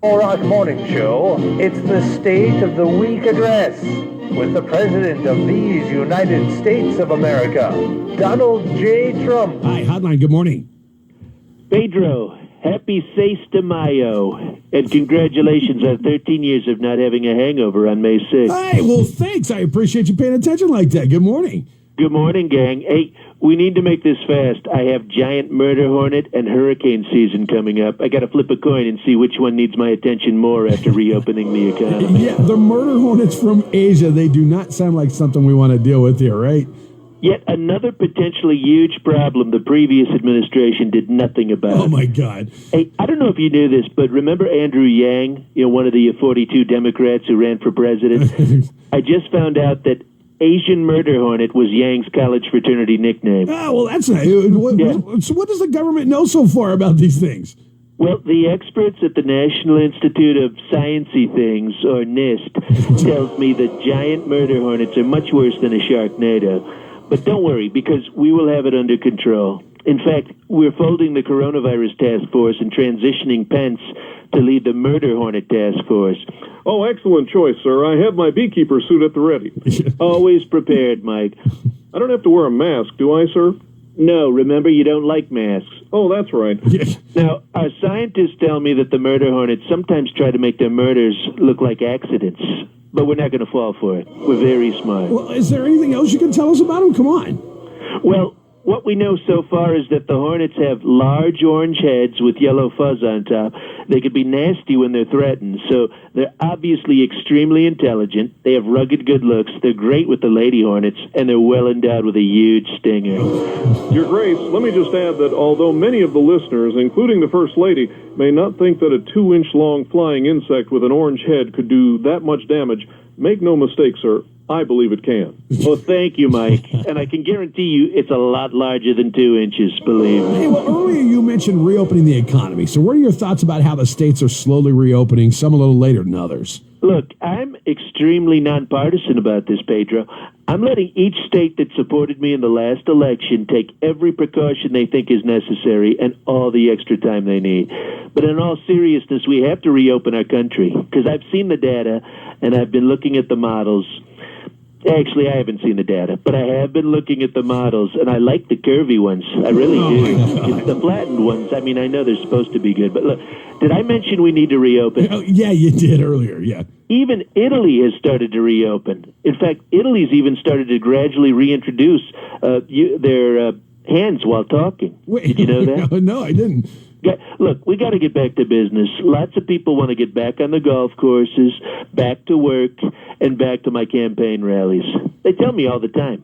Rock Morning Show, it's the State of the Week address with the President of these United States of America, Donald J. Trump. Hi, Hotline, good morning. Pedro, happy 6 de Mayo, and congratulations on 13 years of not having a hangover on May 6th. Hey, well, thanks. I appreciate you paying attention like that. Good morning. Good morning, gang. Hey, we need to make this fast. I have giant murder hornet and hurricane season coming up. I got to flip a coin and see which one needs my attention more after reopening the economy. Yeah, the murder hornets from Asia, they do not sound like something we want to deal with here, right? Yet another potentially huge problem the previous administration did nothing about. Oh, my God. Hey, I don't know if you knew this, but remember Andrew Yang, one of the 42 Democrats who ran for president? I just found out that Asian murder hornet was Yang's college fraternity nickname. Oh, well, that's nice. So what does the government know so far about these things? Well, the experts at the National Institute of Sciencey Things, or NIST, tells me that giant murder hornets are much worse than a Sharknado. But don't worry, because we will have it under control. In fact, we're folding the coronavirus task force and transitioning Pence to lead the murder hornet task force. Oh, excellent choice, sir. I have my beekeeper suit at the ready. Always prepared, Mike. I don't have to wear a mask, do I, sir? No, remember, you don't like masks. Oh, that's right. Now, our scientists tell me that the murder hornets sometimes try to make their murders look like accidents. But we're not going to fall for it. We're very smart. Well, is there anything else you can tell us about them? Come on. Well, what we know so far is that the hornets have large orange heads with yellow fuzz on top. They could be nasty when they're threatened, so they're obviously extremely intelligent. They have rugged good looks. They're great with the lady hornets, and they're well endowed with a huge stinger. Your Grace, let me just add that although many of the listeners, including the First Lady, may not think that a 2-inch long flying insect with an orange head could do that much damage, make no mistake, sir, I believe it can. Well, thank you, Mike. And I can guarantee you it's a lot larger than 2 inches, believe me. Hey, well, earlier you mentioned reopening the economy. So what are your thoughts about how the states are slowly reopening, some a little later than others? Look, I'm extremely nonpartisan about this, Pedro. I'm letting each state that supported me in the last election take every precaution they think is necessary and all the extra time they need. But in all seriousness, we have to reopen our country because I've seen the data and I've been looking at the models. Actually, I haven't seen the data, but I have been looking at the models, and I like the curvy ones. I really do. It's the flattened ones. I mean, I know they're supposed to be good, but look, did I mention we need to reopen? Oh, yeah, you did earlier, yeah. Even Italy has started to reopen. In fact, Italy's even started to gradually reintroduce their hands while talking. Wait, did you know that? No, I didn't. Look, we got to get back to business. Lots of people want to get back on the golf courses, back to work, and back to my campaign rallies. They tell me all the time.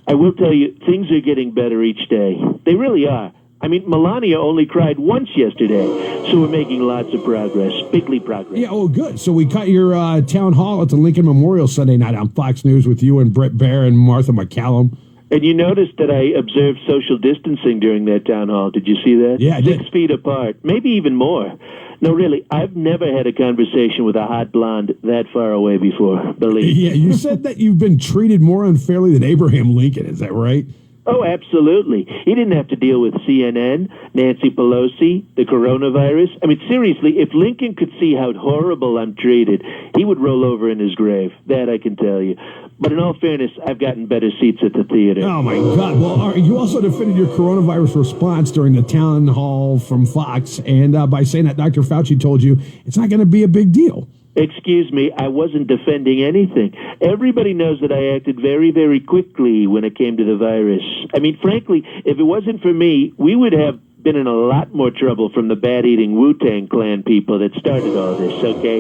I will tell you, things are getting better each day. They really are. I mean, Melania only cried once yesterday, so we're making lots of progress, bigly progress. Yeah, oh, good. So we caught your town hall at the Lincoln Memorial Sunday night on Fox News with you and Brett Baer and Martha McCallum. And you noticed that I observed social distancing during that town hall. Did you see that? Yeah, I did. 6 feet apart, maybe even more. No, really, I've never had a conversation with a hot blonde that far away before, believe me. Yeah, you said that you've been treated more unfairly than Abraham Lincoln. Is that right? Oh, absolutely. He didn't have to deal with CNN, Nancy Pelosi, the coronavirus. I mean, seriously, if Lincoln could see how horrible I'm treated, he would roll over in his grave. That I can tell you. But in all fairness, I've gotten better seats at the theater. Oh, my God. Well, you also defended your coronavirus response during the town hall from Fox, and by saying that Dr. Fauci told you it's not going to be a big deal. Excuse me, I wasn't defending anything. Everybody knows that I acted very, very quickly when it came to the virus. I mean, frankly, if it wasn't for me, we would have been in a lot more trouble from the bat-eating Wu-Tang Clan people that started all this, okay?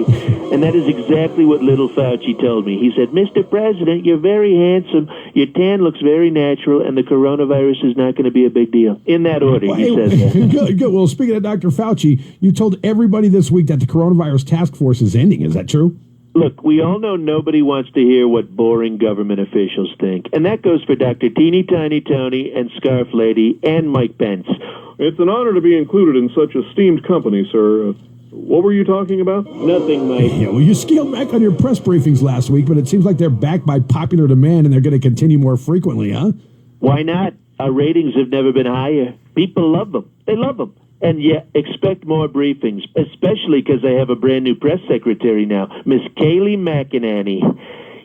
And that is exactly what little Fauci told me. He said, Mr. President, you're very handsome, your tan looks very natural, and the coronavirus is not going to be a big deal. In that order, he said that. Good. Well, speaking of Dr. Fauci, you told everybody this week that the coronavirus task force is ending. Is that true? Look, we all know nobody wants to hear what boring government officials think. And that goes for Dr. Teeny Tiny Tony and Scarf Lady and Mike Pence. It's an honor to be included in such esteemed company, sir. What were you talking about? Nothing, Mike. Yeah, well, you scaled back on your press briefings last week, but it seems like they're backed by popular demand and they're going to continue more frequently, huh? Why not? Our ratings have never been higher. People love them. They love them. And yeah, expect more briefings, especially because I have a brand new press secretary now, Miss Kaylee McEnany.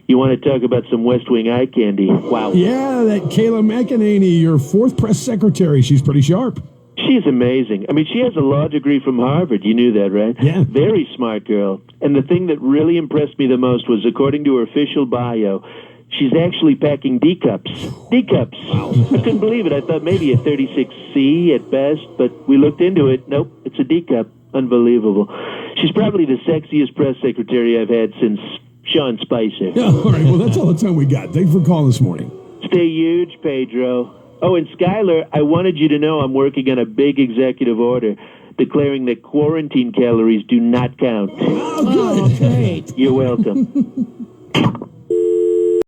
You want to talk about some West Wing eye candy? Wow. Yeah, that Kayla McEnany, your fourth press secretary. She's pretty sharp. She's amazing. I mean, she has a law degree from Harvard. You knew that, right? Yeah. Very smart girl. And the thing that really impressed me the most was, according to her official bio, she's actually packing D-cups. D-cups. Wow. I couldn't believe it. I thought maybe a 36C at best, but we looked into it. Nope, it's a D-cup. Unbelievable. She's probably the sexiest press secretary I've had since Sean Spicer. Yeah, all right, well, that's all the time we got. Thanks for calling this morning. Stay huge, Pedro. Oh, and Skyler, I wanted you to know I'm working on a big executive order declaring that quarantine calories do not count. Oh, good. Oh, great. You're welcome.